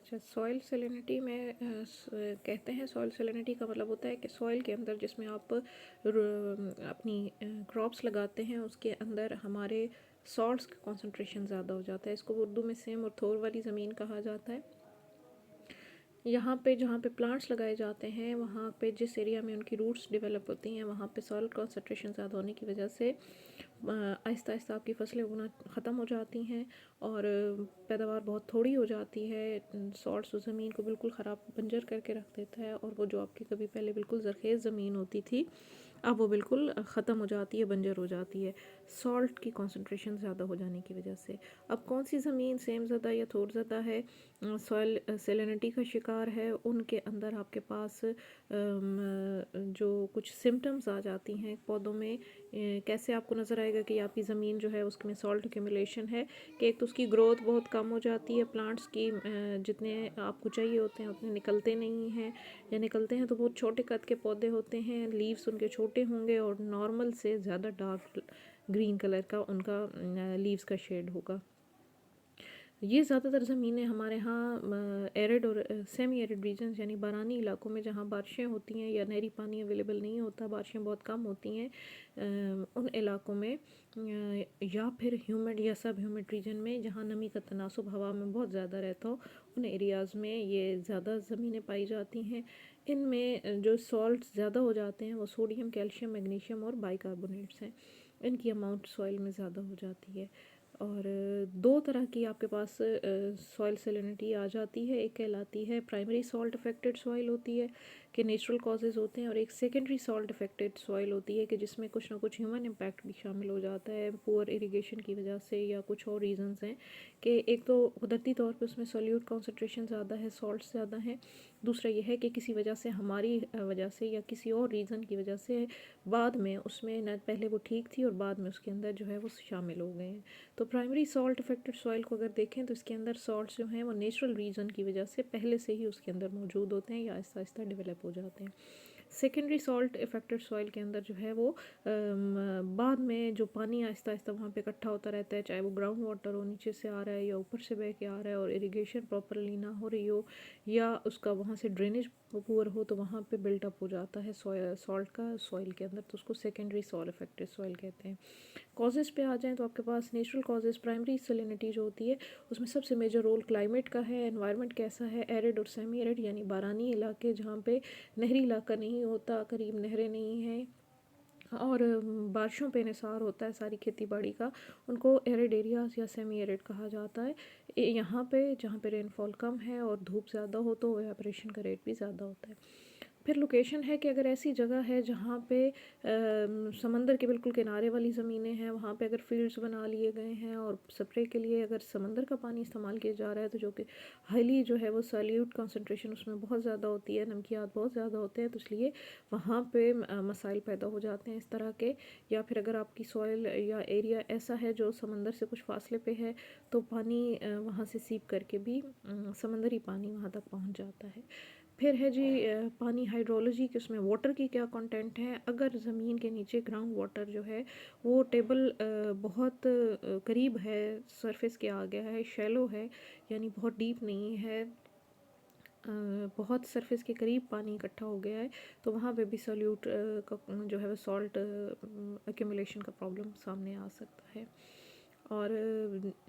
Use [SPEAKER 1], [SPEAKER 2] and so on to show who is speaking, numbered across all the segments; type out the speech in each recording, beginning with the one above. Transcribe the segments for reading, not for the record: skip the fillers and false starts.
[SPEAKER 1] अच्छा, soil salinity में कहते हैं सॉइल सैलिनिटी का मतलब होता है कि सॉइल के अंदर जिसमें आप अपनी क्रॉप्स लगाते हैं उसके अंदर हमारे सॉल्ट्स का कॉन्सेंट्रेशन ज़्यादा हो जाता है। इसको उर्दू में सेम और थोर वाली ज़मीन कहा जाता है। यहाँ पे जहाँ पे प्लांट्स लगाए जाते हैं वहाँ पे जिस एरिया में उनकी रूट्स डेवलप होती हैं वहाँ पे सॉइल कॉन्सेंट्रेशन ज़्यादा होने की वजह से आहिस्ता आहिस्ता आपकी फसलें उगना ख़त्म हो जाती हैं और पैदावार बहुत थोड़ी हो जाती है। सॉल्ट्स उस ज़मीन को बिल्कुल ख़राब बंजर करके रख देता है और वो जो आपकी कभी पहले बिल्कुल ज़रख़ेज़ ज़मीन होती थी अब वो बिल्कुल ख़त्म हो जाती है, बंजर हो जाती है, सॉल्ट की कॉन्सेंट्रेशन ज़्यादा हो जाने की वजह से। अब कौन सी ज़मीन सेम ज़्यादा या थोड़ ज़्यादा है सॉइल सैलिनिटी का शिकार है, उनके अंदर आपके पास जो कुछ सिम्टम्स आ जाती हैं पौधों में। कैसे आपको नज़र आएगा कि आपकी ज़मीन जो है उसमें सॉल्ट एक्यूमुलेशन है कि एक तो उसकी ग्रोथ बहुत कम हो जाती है, प्लांट्स की जितने आपको चाहिए होते हैं उतने निकलते नहीं हैं या निकलते हैं तो बहुत छोटे कद के पौधे होते हैं, लीव्स उनके छोटे होंगे और नॉर्मल से ज़्यादा डार्क ग्रीन कलर का उनका लीव्स का शेड होगा। ये ज़्यादातर ज़मीनें हमारे यहाँ एरिड और सेमी एरिड रीजन्स यानी बारानी इलाकों में जहाँ बारिशें होती हैं या नहरी पानी अवेलेबल नहीं होता, बारिशें बहुत कम होती हैं, उन इलाकों में या फिर ह्यूमिड या सब ह्यूमिड रीजन में जहाँ नमी का तनासुब हवा में बहुत ज़्यादा रहता हो, उन एरियाज़ में ये ज़्यादा ज़मीनें पाई जाती हैं। इनमें जो सॉल्ट ज़्यादा हो जाते हैं वो सोडियम, कैल्शियम, मैग्नीशियम और बाइकार्बोनेट्स हैं। इनकी अमाउंट सॉइल में ज़्यादा हो जाती है। और दो तरह की आपके पास सॉइल सैलिनिटी आ जाती है। एक कहलाती है प्राइमरी सॉल्ट अफेक्टेड सॉइल होती है कि नेचुरल कॉजेज़ होते हैं, और एक सेकेंडरी सॉल्ट अफेक्टेड सॉइल होती है कि जिसमें कुछ ना कुछ ह्यूमन इम्पैक्ट भी शामिल हो जाता है, पुअर इरिगेशन की वजह से या कुछ और रीजंस हैं कि एक तो कुदरती तौर पे उसमें सोल्यूट कॉन्सेंट्रेशन ज़्यादा है, सॉल्ट्स ज़्यादा हैं। दूसरा यह है कि किसी वजह से हमारी वजह से या किसी और रीज़न की वजह से बाद में उसमें न पहले वो ठीक थी और बाद में उसके अंदर जो है वो शामिल हो गए हैं। तो प्राइमरी सॉल्ट अफेक्टेड सॉइल को अगर देखें तो इसके अंदर सॉल्ट्स जो हैं वो नेचुरल रीजन की वजह से पहले से ही उसके अंदर मौजूद होते हैं या आहिस्ता आहिस्ता डेवलप हो जाते हैं। सेकेंडरी सॉल्ट इफेक्टेड सॉइल के अंदर जो है वो बाद में जो पानी आहिस्ता आहिस्ता वहाँ पे इकट्ठा होता रहता है, चाहे वो ग्राउंड वाटर हो नीचे से आ रहा है या ऊपर से बह के आ रहा है और इरिगेशन प्रॉपरली ना हो रही हो या उसका वहाँ से ड्रेनेज पुअर हो तो वहाँ पे बिल्टअप हो जाता है सॉल्ट का सॉइल के अंदर, तो उसको सेकेंडरी सॉइल इफेक्टेड सॉइल कहते हैं। कॉजेज़ पे आ जाएँ तो आपके पास नेचुरल कॉजेज़ प्राइमरी सैलिनिटी जो होती है उसमें सबसे मेजर रोल क्लाइमेट का है, एनवायरनमेंट कैसा है, एरिड और सेमी एरिड यानी बारानी इलाके जहाँ पे नहरी इलाका नहीं होता, करीब नहरें नहीं हैं और बारिशों पे निसार होता है सारी खेती बाड़ी का, उनको एरिड एरियाज़ या सेमी एरिड कहा जाता है। यहाँ पे जहाँ पे रेनफॉल कम है और धूप ज़्यादा हो तो एवापोरेशन का रेट भी ज़्यादा होता है। फिर लोकेशन है कि अगर ऐसी जगह है जहाँ पे समंदर के बिल्कुल किनारे वाली ज़मीनें हैं, वहाँ पे अगर फील्ड्स बना लिए गए हैं और स्प्रे के लिए अगर समंदर का पानी इस्तेमाल किया जा रहा है तो जो कि हाईली जो है वो सॉल्यूट कंसंट्रेशन उसमें बहुत ज़्यादा होती है, नमकियात बहुत ज़्यादा होते हैं, तो इसलिए वहाँ पे मसाइल पैदा हो जाते हैं इस तरह के। या फिर अगर आपकी सॉइल या एरिया ऐसा है जो समंदर से कुछ फासले पे है तो पानी वहाँ से सीप करके भी समंदरी पानी वहाँ तक पहुँच जाता है। फिर है जी पानी हाइड्रोलॉजी कि उसमें वाटर की क्या कंटेंट है। अगर ज़मीन के नीचे ग्राउंड वाटर जो है वो टेबल बहुत करीब है, सरफेस के आ गया है, शैलो है यानी बहुत डीप नहीं है, बहुत सरफेस के करीब पानी इकट्ठा हो गया है तो वहाँ पे भी सॉल्यूट का जो है वो सॉल्ट एक्यूमुलेशन का प्रॉब्लम सामने आ सकता है। और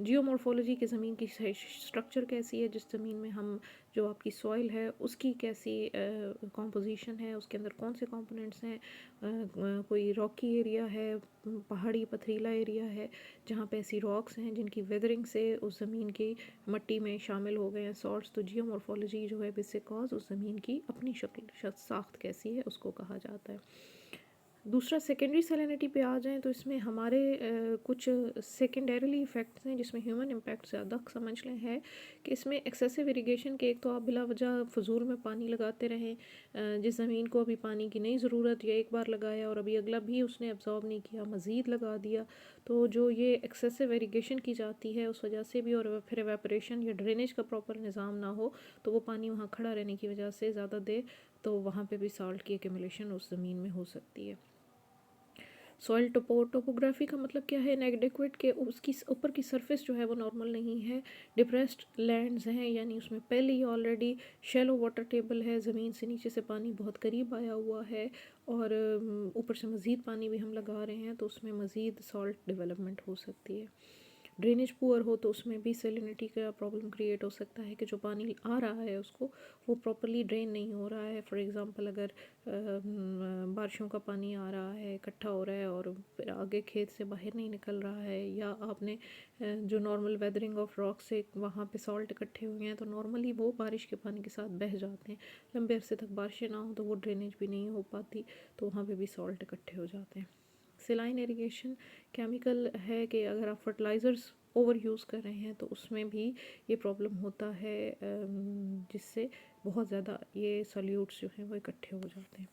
[SPEAKER 1] जियोमॉर्फोलॉजी की ज़मीन की स्ट्रक्चर कैसी है, जिस ज़मीन में हम जो आपकी सॉइल है उसकी कैसी कॉम्पोजिशन है, उसके अंदर कौन से कंपोनेंट्स हैं, कोई रॉकी एरिया है, पहाड़ी पथरीला एरिया है जहाँ पे ऐसी रॉक्स हैं जिनकी वेदरिंग से उस ज़मीन की मट्टी में शामिल हो गए हैं सॉल्ट्स, तो जियोमॉर्फोलॉजी जो है बेसिक कॉज उस ज़मीन की अपनी शक्ल साख्त कैसी है उसको कहा जाता है। दूसरा सेकेंडरी सैलिनिटी पे आ जाएँ तो इसमें हमारे कुछ सेकेंडरीली इफ़ेक्ट्स हैं जिसमें ह्यूमन इम्पैक्ट ज़्यादा समझ लें है कि इसमें एक्सेसिव इरिगेशन के एक तो आप बिला वजह फ़जूल में पानी लगाते रहें, जिस ज़मीन को अभी पानी की नहीं ज़रूरत या एक बार लगाया और अभी अगला भी उसने एब्जॉर्ब नहीं किया मज़ीद लगा दिया, तो जो ये एक्सेसिव इरिगेशन की जाती है उस वजह से भी, और फिर एवेपोरेशन या ड्रेनेज का प्रॉपर निज़ाम ना हो तो वो पानी वहाँ खड़ा रहने की वजह से ज़्यादा देर तो वहाँ पे भी सॉल्ट की एक्यूमुलेशन उस ज़मीन में हो सकती है। सॉइल टोपोग्राफी का मतलब क्या है, इनएडेक्वेट के उसकी ऊपर की सरफेस जो है वो नॉर्मल नहीं है, डिप्रेस्ड लैंड्स हैं, यानी उसमें पहले ही ऑलरेडी शैलो वाटर टेबल है, ज़मीन से नीचे से पानी बहुत करीब आया हुआ है, और ऊपर से मज़ीद पानी भी हम लगा रहे हैं तो उसमें मज़ीद सॉल्ट डेवलपमेंट हो सकती है। ड्रेनेज पुअर हो तो उसमें भी सेलिनिटी का प्रॉब्लम क्रिएट हो सकता है कि जो पानी आ रहा है उसको वो प्रॉपरली ड्रेन नहीं हो रहा है। फॉर एग्ज़ाम्पल अगर बारिशों का पानी आ रहा है, इकट्ठा हो रहा है और फिर आगे खेत से बाहर नहीं निकल रहा है, या आपने जो नॉर्मल वेदरिंग ऑफ रॉक से वहाँ पे सॉल्ट इकट्ठे हुए हैं तो नॉर्मली वो बारिश के पानी के साथ बह जाते हैं। लंबे अरसे तक बारिशें ना हो तो वो ड्रेनेज भी नहीं हो पाती, तो वहाँ पे भी सॉल्ट इकट्ठे हो जाते हैं। सेलाइन इरिगेशन केमिकल है कि अगर आप फर्टिलाइज़र्स ओवर यूज़ कर रहे हैं तो उसमें भी ये प्रॉब्लम होता है, जिससे बहुत ज़्यादा ये सॉल्यूट्स जो हैं वो इकट्ठे हो जाते हैं।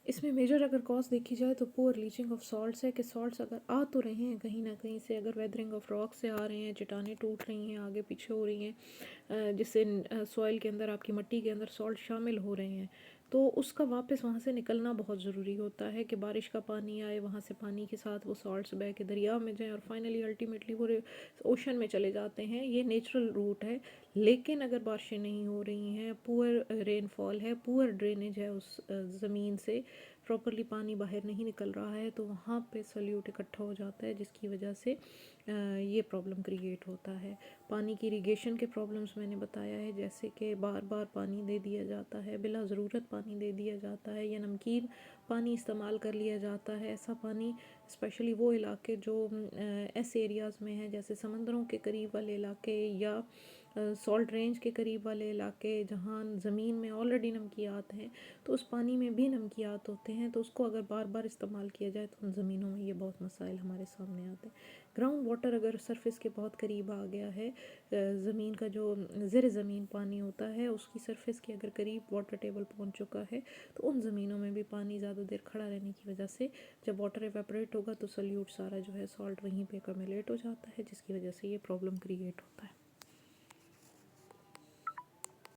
[SPEAKER 1] इसमें मेजर अगर कॉज देखी जाए तो पुअर लीचिंग ऑफ सॉल्ट्स है कि सॉल्ट्स अगर आ तो रहे हैं कहीं ना कहीं से, अगर वेदरिंग ऑफ रॉक से आ रहे हैं, चट्टानें टूट रही हैं, आगे पीछे हो रही हैं, जिससे सॉइल के अंदर, आपकी मिट्टी के अंदर सॉल्ट शामिल हो रहे हैं, तो उसका वापस वहाँ से निकलना बहुत ज़रूरी होता है कि बारिश का पानी आए, वहाँ से पानी के साथ वो सॉल्ट्स बह के दरिया में जाएँ और फाइनली अल्टीमेटली वो ओशन में चले जाते हैं। ये नेचुरल रूट है। लेकिन अगर बारिशें नहीं हो रही हैं, पुअर रेनफॉल है, पुअर ड्रेनेज है, उस ज़मीन से प्रॉपरली पानी बाहर नहीं निकल रहा है, तो वहाँ पे सॉल्यूट इकट्ठा हो जाता है, जिसकी वजह से ये प्रॉब्लम क्रिएट होता है। पानी की इरिगेशन के प्रॉब्लम्स मैंने बताया है, जैसे कि बार बार पानी दे दिया जाता है, बिला ज़रूरत पानी दे दिया जाता है, या नमकीन पानी इस्तेमाल कर लिया जाता है। ऐसा पानी स्पेशली वो इलाके जो ऐसे एरियाज़ में हैं, जैसे समंदरों के करीब वाले इलाके या सॉल्ट रेंज के करीब वाले इलाके, जहाँ ज़मीन में ऑलरेडी नमकियात हैं, तो उस पानी में भी नमकियात होते हैं, तो उसको अगर बार बार इस्तेमाल किया जाए तो उन ज़मीनों में ये बहुत मसाइल हमारे सामने आते हैं। ग्राउंड वाटर अगर सरफेस के बहुत करीब आ गया है, ज़मीन का जो ज़र ज़मीन पानी होता है उसकी सरफेस के अगर करीब वाटर टेबल पहुंच चुका है, तो उन ज़मीनों में भी पानी ज़्यादा देर खड़ा रहने की वजह से जब वाटर एवेपोरेट होगा तो सॉल्यूट सारा जो है सॉल्ट वहीं पे कम्युलेट हो जाता है, जिसकी वजह से ये प्रॉब्लम क्रिएट होता है।